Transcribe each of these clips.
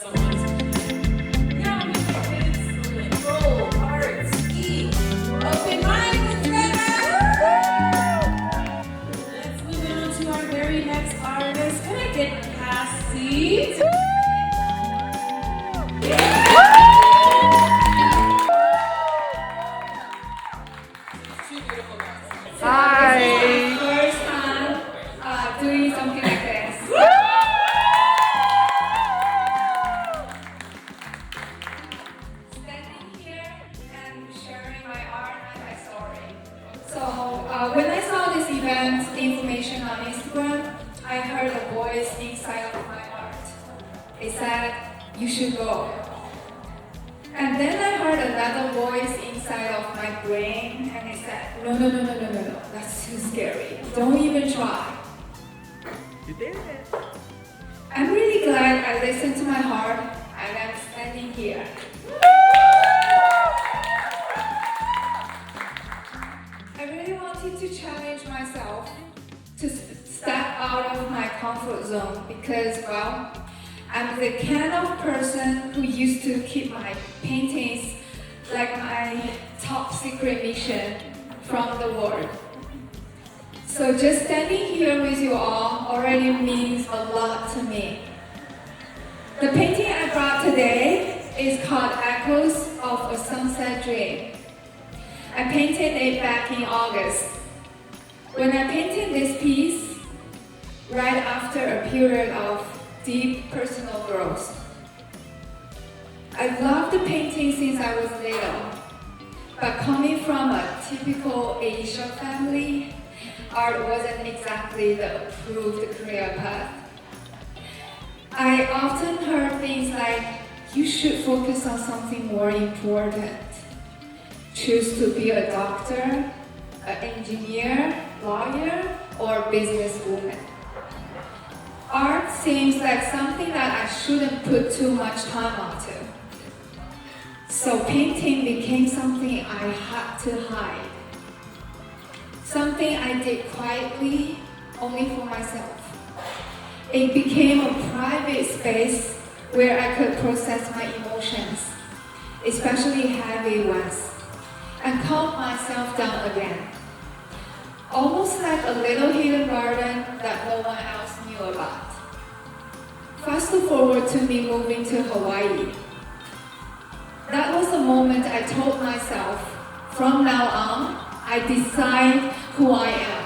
someone's. Yeah, we can roll, art, ski, open mind, let's move on to our very next artist. Can I get past seat? Two beautiful guys. Hi. First time doing something like this. Standing here and sharing my art and my story. So when I saw this event information on Instagram, I heard a voice inside of my heart. It said, "You should go." And then I heard another voice inside of my brain, and it said, "No, that's too scary. Don't even try." You did it. I'm really glad I listened to my heart, and I'm standing here. I really wanted to challenge myself to step out of my comfort zone because, well, I'm the kind of person who used to keep my paintings like my top secret mission from the world. So just standing here with you all already means a lot to me. The painting I brought today is called Echoes of a Sunset Dream. I painted it back in August. When I painted this piece, right after a period of deep personal growth. I've loved the painting since I was little, but coming from a typical Asian family, art wasn't exactly the approved career path. I often heard things like, you should focus on something more important. Choose to be a doctor, an engineer, lawyer, or businesswoman. Art seems like something that I shouldn't put too much time onto. So painting became something I had to hide. Something I did quietly, only for myself. It became a private space where I could process my emotions, especially heavy ones, and calm myself down again. Almost like a little hidden garden that no one else knew about. Fast forward to me moving to Hawaii. That was the moment I told myself, from now on, I decide who I am.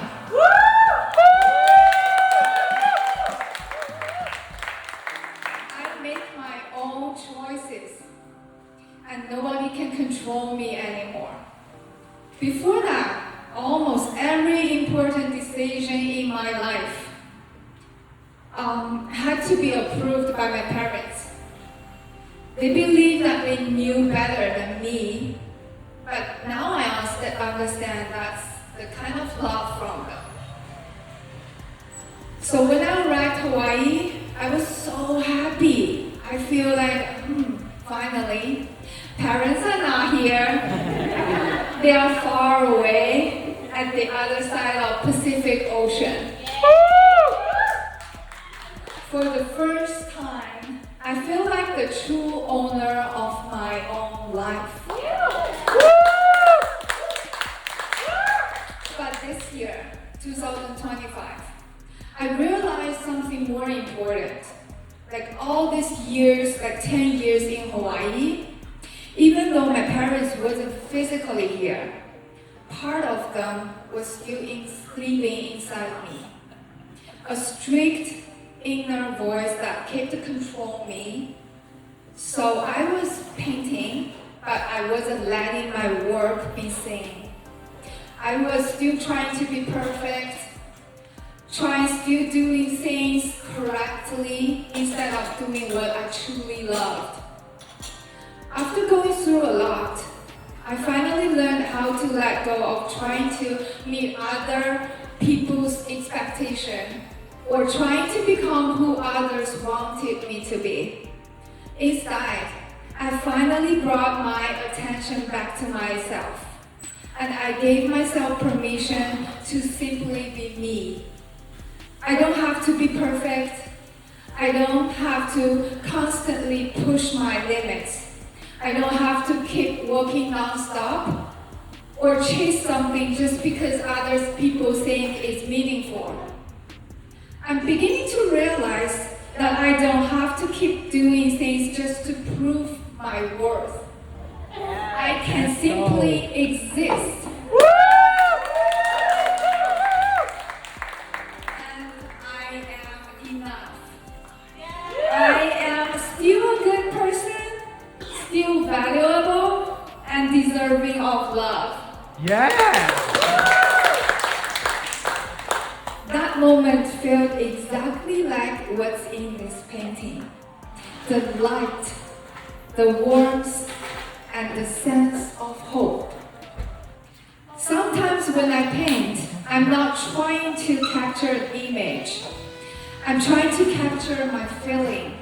I make my own choices, and nobody can control me anymore. Before that, almost every important decision in my life had to be approved by my parents. They believed that they knew better than me, but now I understand that's the kind of love from them. So when I arrived Hawaii, I was so happy. I feel like, finally, parents are not here. They are far away at the other side of Pacific Ocean. For the first time, I feel like the true owner of my own life. But this year, 2025, I realized something more important. Like all these years, like 10 years in Hawaii, even though my parents wasn't physically here, part of them was still sleeping inside me. A strict inner voice that kept controlling me. So I was painting, but I wasn't letting my work be seen. I was still trying to be perfect, still doing things correctly instead of doing what I truly loved. After going through a lot, I finally learned how to let go of trying to meet other people's expectations or trying to become who others wanted me to be. Instead, I finally brought my attention back to myself, and I gave myself permission to simply be me. I don't have to be perfect. I don't have to constantly push my limits. I don't have to keep working non-stop or chase something just because other people think it's meaningful. I'm beginning to realize that I don't have to keep doing things just to prove my worth. I can simply exist. And I am enough. I am still a good person, still valuable, and deserving of love. Yeah. That moment felt exactly like what's in this painting. The light, the warmth, and the sense of hope. Sometimes when I paint, I'm not trying to capture an image. I'm trying to capture my feeling.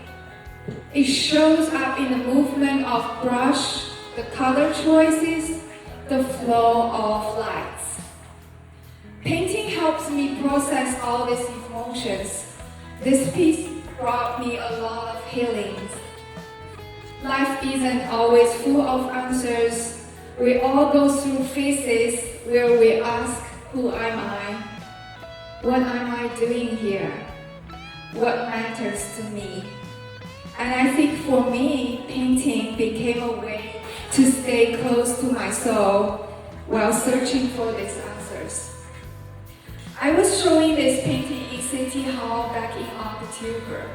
It shows up in the movement of brush, the color choices, the flow of lights. Painting helps me process all these emotions. This piece brought me a lot of healings. Life isn't always full of answers. We all go through phases where we ask, who am I? What am I doing here? What matters to me? And I think for me, painting became a way to stay close to my soul while searching for these answers. I was showing this painting in City Hall back in October.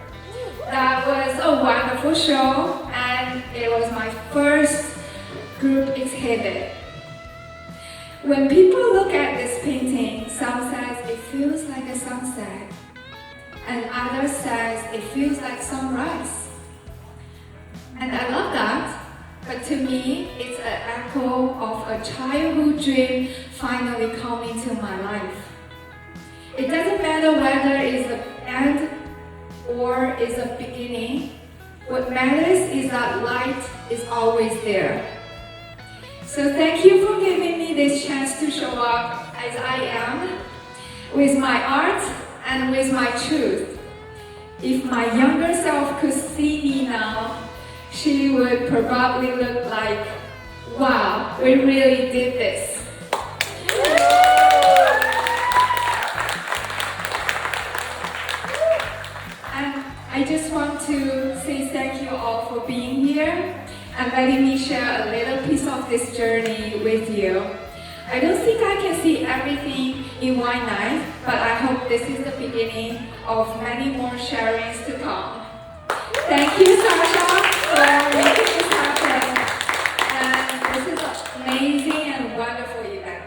That was a wonderful show, and it was my first group exhibit. When people look at this painting, some says it feels like a sunset, and others says it feels like sunrise. And I love that, but to me, it's an echo of a childhood dream finally coming to my life. It doesn't matter whether it's the end or it's a beginning. What matters is that light is always there. So thank you for giving me this chance to show up as I am, with my art and with my truth. If my younger self could see me now, she would probably look like, wow, we really did this. And I just want to say thank you all for being here and letting me share a little piece of this journey with you. I don't think I can see everything in one night, but I hope this is the beginning of many more sharings to come. Thank you, Sasha, for making this happen. And this is an amazing and wonderful event.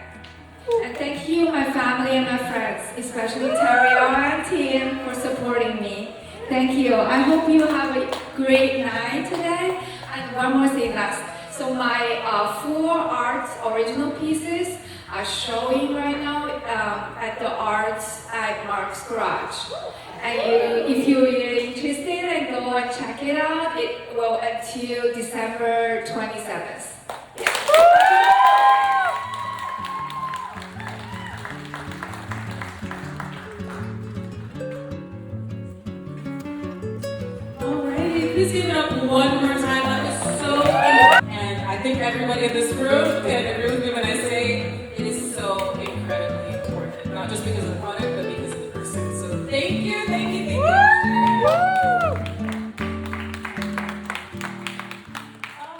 And thank you, my family and my friends, especially Terry and Tim, for supporting me. Thank you. I hope you have a great night today. And one more thing last. So my 4 art original pieces are showing right now at the Arts at Mark's Garage. And if you're really interested, then go and check it out. It will until December 27th. Alrighty, please give it up one more time. That was so incredible. And I think everybody in this room can agree with me when I say it is so incredibly important. Not just because of